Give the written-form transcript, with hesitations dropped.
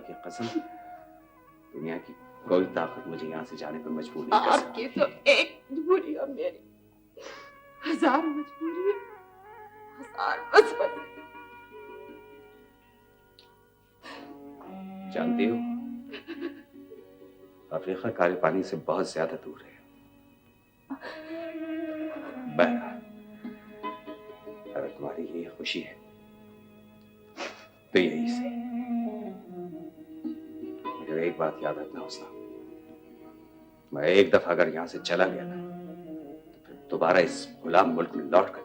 की कसम, दुनिया की कोई ताकत मुझे यहाँ से जाने पर मजबूर नहीं कर सकती। आपकी तो एक मजबूरी है मेरी, हजार मजबूरी है, हजार मजबूरी। जानती हो, अफ्रीका काले पानी से बहुत ज्यादा दूर है। बहरहाल, अगर तुम्हारी ये खुशी है तो यही सही। मगर एक बात याद रखना हुस्ना, मैं एक दफा अगर यहां से चला गया ना, तो फिर दोबारा इस गुलाम मुल्क में लौट कर